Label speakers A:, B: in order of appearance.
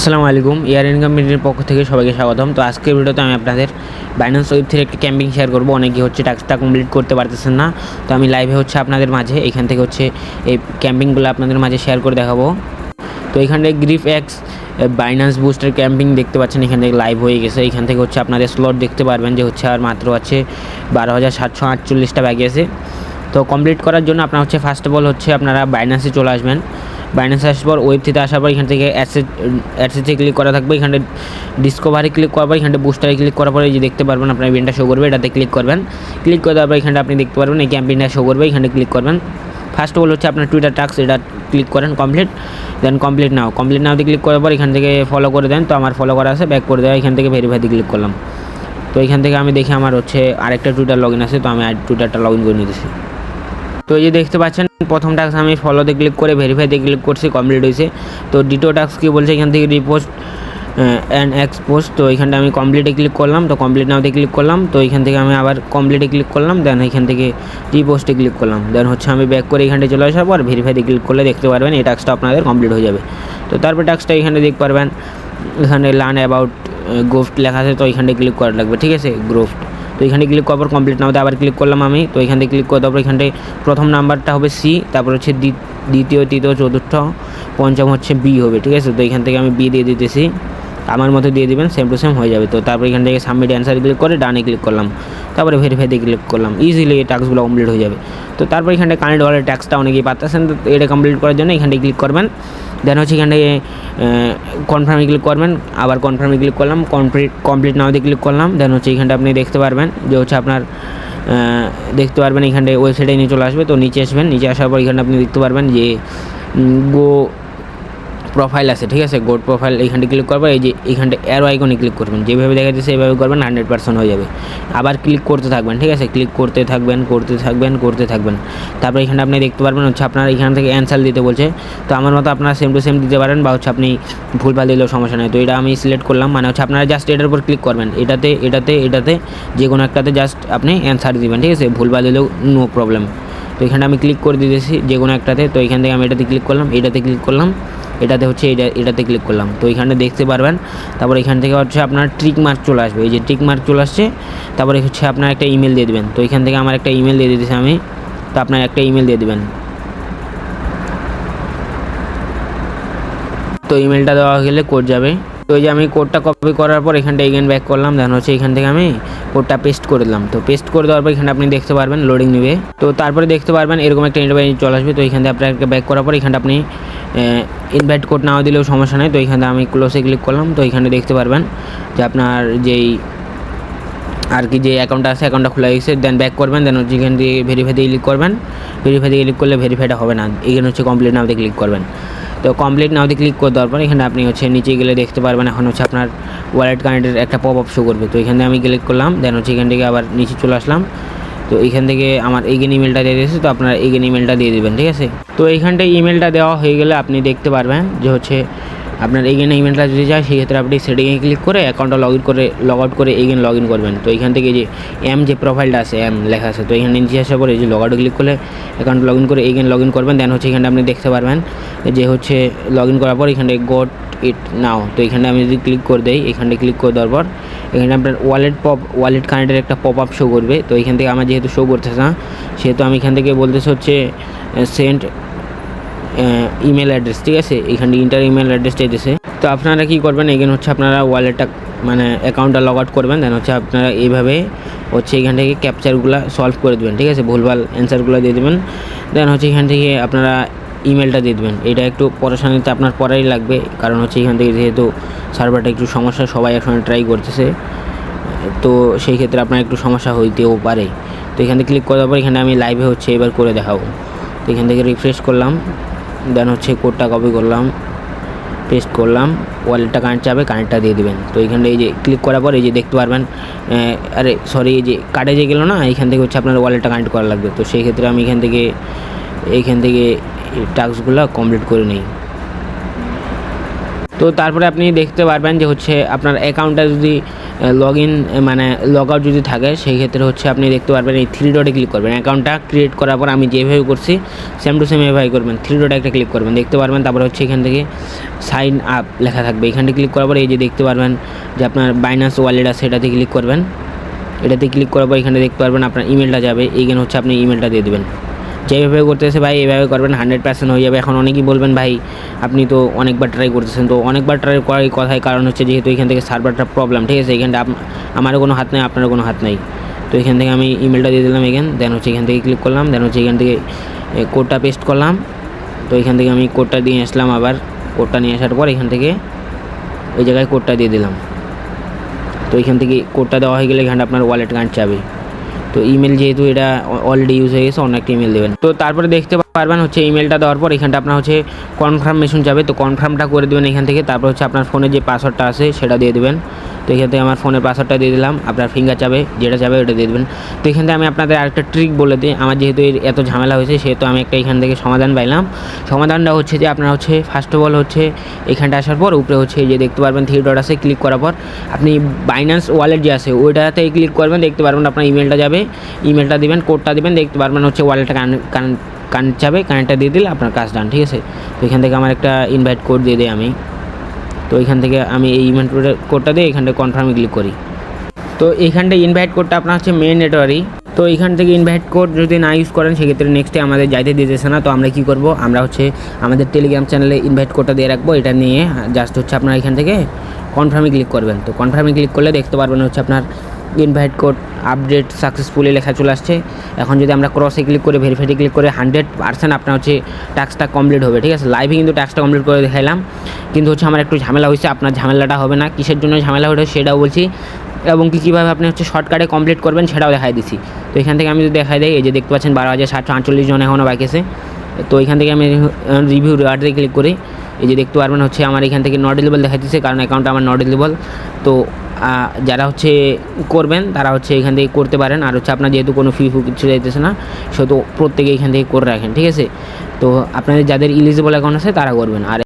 A: আসসালামু আলাইকুম, air income মিডিয়ার পক্ষ থেকে সবাইকে স্বাগতম। তো আজকের ভিডিওতে আমি আপনাদের বাইন্যান্স ওয়েব থেকে একটা ক্যাম্পিং শেয়ার করবো। অনেকে টাস্কটা কমপ্লিট করতে পারতেছেন না, তো আমি লাইভে আপনাদের মাঝে এখান থেকে এই ক্যাম্পিংগুলো আপনাদের মাঝে শেয়ার করে দেখাবো। তো এখান থেকে গ্রিফ এক্স বাইন্যান্স বুস্টার ক্যাম্পিং দেখতে পাচ্ছেন, এখান থেকে লাইভ হয়ে গেছে। এখান থেকে আপনাদের স্লট দেখতে পারবেন যে আর মাত্র 12,748টা বাকি আছে। তো কমপ্লিট করার জন্য আপনার ফার্স্ট অফ অল আপনারা বাইন্যান্সে চলে আসবেন। বাইন্যান্সে আসার পর ওয়েব থেকে আসার পর এখান থেকে অ্যাডসে ক্লিক করা থাকবে। এখানে ডিসকভারি ক্লিক করার পর এখানে বুস্টারে ক্লিক করার পরে যে দেখতে পারবেন আপনার ইভেন্টটা শো করবে, এটাতে ক্লিক করবেন। ক্লিক করে দেওয়ার পর এখানে আপনি দেখতে পারবেন এই ক্যাম্পেইনটা শো করবে, এখানে ক্লিক করবেন। ফার্স্ট অফ অল আপনার টুইটার টাস্ক, এটা ক্লিক করেন কমপ্লিট, দেন কমপ্লিট নাওতে ক্লিক করার পর এখান থেকে ফলো করে দেন। তো আমার ফলো করা আছে, ব্যাক করে দেওয়া, এখান থেকে ভেরিফাইতে ক্লিক করলাম। তো এখান থেকে আমি দেখি আমার আরেকটা টুইটার লগ ইন আছে, তো আমি টুইটারটা লগ ইন করে নিতেছি। তো এই যে দেখতে পাচ্ছেন প্রথম টাস্ক আমি ফলোতে ক্লিক করে ভেরিফাইতে ক্লিক করছি, কমপ্লিট হয়েছে। তো দ্বিতীয় টাস্ক কী বলছে, এখান থেকে রিপোস্ট অ্যান্ড এক্সপোস্ট, তো এখানটা আমি কমপ্লিটে ক্লিক করলাম। তো কমপ্লিট নাওতে ক্লিক করলাম, তো এখান থেকে আমি আবার কমপ্লিটে ক্লিক করলাম, দেন এখান থেকে রিপোস্টে ক্লিক করলাম। দেন আমি ব্যাক করে এখানটা চলে আসার পর ভেরিফাইতে ক্লিক করলে দেখতে পারবেন এই টাস্কটা আপনাদের কমপ্লিট হয়ে যাবে। তো তারপর টাস্কটা এখানে দেখতে পারবেন, এখানে লার্ন অ্যাবাউট গ্রোফট লেখা আছে, তো এখানে ক্লিক করা লাগবে, ঠিক আছে, গ্রোফট। তো এখানে ক্লিক করার পর কমপ্লিট নাওতে আবার ক্লিক করলাম আমি। তো এখান থেকে ক্লিক করে দেওয়ার পর এখানে প্রথম নাম্বারটা হবে সি, তারপর দ্বিতীয়, তৃতীয়, চতুর্থ, পঞ্চম বি হবে, ঠিক আছে। তো এখান থেকে আমি বি দিয়ে দিতেছি, আমার মতো দিয়ে দিবেন, সেম টু সেম হয়ে যাবে। তো তারপর এখান থেকে সাবমিট অ্যান্সার ক্লিক করে ডানে ক্লিক করলাম, তারপরে ভেরিফাইতে ক্লিক করলাম, ইজিলি এই টাস্কগুলো কমপ্লিট হয়ে যাবে। তো তারপর এখানে কানেক্ট ওয়ালেট টাস্কটা অনেকেই পাচ্ছেন, তো এটা কমপ্লিট করার জন্য এখানে ক্লিক করবেন। দেন এখানে কনফার্মে ক্লিক করবেন, আবার কনফার্মে ক্লিক করলাম, কমপ্লিট নাও দিয়ে ক্লিক করলাম। দেন এখানটা আপনি দেখতে পারবেন যে আপনার দেখতে পারবেন এখানে ওয়েবসাইটে নিয়ে চলে আসবে। তো নিচে আসবেন, নিচে আসার পর এখানে আপনি দেখতে পারবেন যে গো প্রোফাইল আছে, ঠিক আছে, গোড প্রোফাইল, এইখানটা ক্লিক করবেন। এই যে এইখানটা অ্যারো আইকনে ক্লিক করবেন, যেভাবে দেখা যাচ্ছে এইভাবে করবেন, 100% হয়ে যাবে। আবার ক্লিক করতে থাকবেন, ঠিক আছে, ক্লিক করতে থাকবেন। তারপর এখানে আপনি দেখতে পারবেন আপনার এখান থেকে অ্যান্সার দিতে বলছে। তো আমার মতো আপনারা সেম টু সেম দিতে পারেন, বা আপনি ভুলভাল দিলেও সমস্যা নেই। তো এটা আমি সিলেক্ট করলাম, মানে আপনারা জাস্ট এটার উপর ক্লিক করবেন, এটাতে যে কোনো একটাতে জাস্ট আপনি অ্যান্সার দিবেন, ঠিক আছে, ভুলভাল দিলেও নো প্রবলেম। তো এখানে আমি ক্লিক করে দিতেছি যে কোনো একটাতে। তো এখান থেকে আমি এটাতে ক্লিক করলাম, এটাতে ক্লিক করলাম। তো এখানে দেখতে পারবেন, তারপর এখান থেকে আপনার ট্রিক মার্ক চলে আসবে, এই যে ট্রিক মার্ক চলে আসছে। তারপরে আপনার একটা ইমেল দিয়ে দেবেন। তো এখান থেকে আমার একটা ইমেল দিয়ে দিতেছি আমি, তো আপনার একটা ইমেল দিয়ে দেবেন। তো ইমেলটা দেওয়া গেলে কোড যাবে। তো এই যে আমি কোডটা কপি করার পর এখানটা এগেন ব্যাক করলাম, দেন এখান থেকে আমি কোডটা পেস্ট করে দিলাম। তো পেস্ট করে দেওয়ার পর এখানে আপনি দেখতে পারবেন লোডিং নেবে। তো তারপরে দেখতে পারবেন এরকম একটা ইন্টারভিউ চলে আসবে। তো এখান থেকে আপনাকে ব্যাক করার পর এখানটা আপনি ইনভাইট কোড নাও দিলেও সমস্যা নেই। তো এখানে আমি ক্লোজে ক্লিক করলাম। তো এখানে দেখতে পারবেন যে আপনার যেই যে অ্যাকাউন্টটা আছে, অ্যাকাউন্টটা খোলা গেছে। দেন ব্যাক করবেন, দেন এখান থেকে ভেরিফাইতে ক্লিক করবেন। ভেরিফাইতে ক্লিক করলে ভেরিফাইটা হবে না, এখানে কমপ্লিট নাওতে ক্লিক করবেন। তো কমপ্লিট নাওতে ক্লিক করে দেওয়ার পর এখানে আপনি নিচে গেলে দেখতে পারবেন এখন আপনার ওয়ালেট কানেক্টের একটা পপ আপ শো করবে। তো এখানে আমি ক্লিক করলাম, দেন এখান থেকে আবার নিচে চলে আসলাম। তো এখান থেকে আমার এগেন ইমেলটা দিয়ে দিয়েছে, তো আপনার এগেন ইমেলটা দিয়ে দেবেন, ঠিক আছে। তো এইখানটায় ইমেলটা দেওয়া হয়ে গেলে আপনি দেখতে পারবেন যে আপনার এগেন ইমেলটা যদি যায়, সেক্ষেত্রে আপনি সেটিংয়ে ক্লিক করে অ্যাকাউন্টটা লগ আউট করে এগেন লগ ইন করবেন। তো এখান থেকে যে যে প্রোফাইলটা আছে, লেখা আছে, তো এখানে নিচে আসার পরে যে লগ আউটে ক্লিক করলে অ্যাকাউন্ট লগ ইন করে এগেন লগ ইন করবেন। দেন এখানে আপনি দেখতে পারবেন যে লগ ইন করার পর এখানে গট ইট নাও। তো এখানে আমি যদি ক্লিক করে দেই, এখানে ক্লিক করে দেওয়ার পর এখানে আপনার ওয়ালেট কানেক্টের একটা পপ আপ শো করবে। তো এখান থেকে আমার যেহেতু শো করতেছে না, সেহেতু আমি এখান থেকে বলতেছে সেন্ড ইমেল অ্যাড্রেস, ঠিক আছে, এখানে ইন্টার ইমেল অ্যাড্রেস চাইতেছে। তো আপনারা কী করবেন, এগেন আপনারা ওয়ালেটটা মানে অ্যাকাউন্টটা লগ আউট করবেন। দেন আপনারা এইভাবে এখান থেকে ক্যাপচারগুলো সলভ করে দেবেন, ঠিক আছে, ভুলভাল অ্যান্সারগুলো দিয়ে দেবেন। দেন এখান থেকে আপনারা ইমেলটা দিয়ে দেবেন। এটা একটু পড়াশোনাতে আপনার পড়াই লাগবে, কারণ এখান থেকে যেহেতু সার্ভারটা একটু সমস্যা, সবাই একসঙ্গে ট্রাই করতেছে, তো সেই ক্ষেত্রে আপনার একটু সমস্যা হইতেও পারে। তো এখান থেকে ক্লিক করার পর এখানে আমি লাইভে এবার করে দেখাবো। তো এখান থেকে রিফ্রেশ করলাম, দেন কোডটা কপি করলাম, পেস্ট করলাম, ওয়ালেটটা কানেক্ট যাবে, কানেক্টটা দিয়ে দেবেন। তো এখানে এই যে ক্লিক করার পর এই যে দেখতে পারবেন, এই যে কার্ডে যে গেলো না, এখান থেকে আপনার ওয়ালেটটা কানেক্ট করা লাগবে। তো সেই ক্ষেত্রে আমি এখান থেকে টাস্কগুলো কমপ্লিট করে নিই। তো তারপরে আপনি দেখতে পারবেন যে হচ্ছে আপনার অ্যাকাউন্টটা যদি লগ ইন মানে লগ আউট যদি থাকে সেই ক্ষেত্রে হচ্ছে আপনি দেখতে পারবেন এই 3 ডটে ক্লিক করবেন। অ্যাকাউন্টটা ক্রিয়েট করার পর আমি যেভাবে করছি সেম টু সেম এভাবে করবেন, 3 ডটে একটা ক্লিক করবেন, দেখতে পারবেন। তারপরে হচ্ছে এখান থেকে সাইন আপ লেখা থাকবে, এখানে ক্লিক করার পর এই যে দেখতে পারবেন যে আপনার বাইন্যান্স ওয়ালেট আছে এটাতে ক্লিক করবেন। এটাতে ক্লিক করার পর এখানে দেখতে পারবেন আপনার ইমেলটা যাবে, এইখানে হচ্ছে আপনি ইমেলটা দিয়ে দেবেন। যেভাবে করতেছে ভাই এইভাবে করবেন, 100% হয়ে যাবে। এখন অনেকেই বলবেন ভাই আপনি তো অনেকবার ট্রাই করতেছেন, তো অনেকবার ট্রাই করার কথায় কারণ হচ্ছে যেহেতু এখান থেকে সার্ভারটা প্রবলেম, ঠিক আছে, এখানটা আমারও কোনো হাত নেই, আপনারও কোনো হাত নেই। তো এখান থেকে আমি ইমেলটা দিয়ে দিলাম দেন হচ্ছে এখান থেকে ক্লিক করলাম, দেন হচ্ছে এখান থেকে কোডটা পেস্ট করলাম। তো এখান থেকে আমি কোডটা দিয়ে আসলাম, আবার কোডটা নিয়ে আসার পর এখান থেকে এই জায়গায় কোডটা দিয়ে দিলাম। তো এখান থেকে কোডটা দেওয়া হয়ে গেলে এখানটা আপনার ওয়ালেট কানেক্ট যাবে। তো ইমেল যেহেতু এটা অলরেডি ইউজ হয়ে গেছে, অন্য একটা ইমেল দেবেন। তো তারপরে দেখতে পারবেন হচ্ছে ইমেলটা দেওয়ার পর এখানটা আপনার হচ্ছে কনফার্মেশন যাবে, তো কনফার্মটা করে দেবেন এখান থেকে। তারপর হচ্ছে আপনার ফোনে যে পাসওয়ার্ডটা আছে সেটা দিয়ে দেবেন। তো এখান থেকে আমার ফোনের পাসওয়ার্ডটা দিয়ে দিলাম, আপনার ফিঙ্গার চাবে যেটা চাবে ওটা দিয়ে দেবেন। তো এখান থেকে আমি আপনাদের আরেকটা ট্রিক বলে দিই, আমার যেহেতু এত ঝামেলা হয়েছে সেহেতু আমি একটা এখান থেকে সমাধান পাইলাম। সমাধানটা হচ্ছে যে আপনার হচ্ছে ফার্স্ট অফ অল হচ্ছে এখানটা আসার পর উপরে হচ্ছে এই যে দেখতে পারবেন 3 ডট আছে, ক্লিক করার পর আপনি বাইন্যান্স ওয়ালেট যে আছে ওইটাতে ক্লিক করবেন, দেখতে পারবেন আপনার ইমেলটা যাবে, ইমেলটা দিবেন, কোডটা দিবেন, দেখতে পারবেন হচ্ছে ওয়ালেটটা কানেক্ট যাবে, কানেক্টটা দিয়ে দিলে আপনার কাজ ডান, ঠিক আছে। তো এখান থেকে আমার একটা ইনভাইট কোড দিয়ে দিই আমি। তো এখান থেকে আমি এই ইভেন্ট কোডটা দিয়ে এখানটা কনফার্মে ক্লিক করি। তো এইখানটা ইনভাইট কোডটা আপনার হচ্ছে মেন নেটওয়ার্কই। তো এখান থেকে ইনভাইট কোড যদি না ইউজ করেন সেক্ষেত্রে নেক্সটে আমাদের যাইতে দিতেছে না। তো আমরা কী করব, আমরা হচ্ছে আমাদের টেলিগ্রাম চ্যানেলে ইনভাইট কোডটা দিয়ে রাখবো, এটা নিয়ে জাস্ট হচ্ছে আপনারা এখান থেকে কনফার্মে ক্লিক করবেন। তো কনফার্মে ক্লিক করলে দেখতে পারবেন হচ্ছে আপনার ইনভাইট কোড আপডেট সাকসেসফুলি লেখা চলে আসছে। এখন যদি আমরা ক্রসে ক্লিক করে ভেরিফাইতে ক্লিক করে 100% আপনার হচ্ছে টাস্কটা কমপ্লিট হবে, ঠিক আছে। লাইভে কিন্তু টাস্কটা কমপ্লিট করে দেখাইলাম, কিন্তু হচ্ছে আমার একটু ঝামেলা হয়েছে, আপনার ঝামেলাটা হবে না। কিসের জন্য ঝামেলা হয়েছে সেটাও বলছি, এবং কীভাবে আপনি হচ্ছে শর্টকাটে কমপ্লিট করবেন সেটাও দেখাই দিছি। তো এখান থেকে আমি যদি দেখাই দিই, এই যে দেখতে পাচ্ছেন 12,748 জন এখনও বাকি আছে। তো এখান থেকে আমি রিভিউ রিওয়ার্ডে ক্লিক করি, এই যে দেখতে পারবেন হচ্ছে আমার এখান থেকে নট এলিজিবল দেখাইতেছে, কারণ অ্যাকাউন্টটা আমার নট এলিজিবল। তো যারা হচ্ছে করবেন তারা হচ্ছে এখান থেকে করতে পারেন, আর হচ্ছে আপনার যেহেতু কোনো ফি কিছু যাইতেছে না সেহেতু প্রত্যেকে এখান থেকে করে রাখেন, ঠিক আছে। তো আপনাদের যাদের এলিজিবল অ্যাকাউন্ট আছে তারা করবেন। আর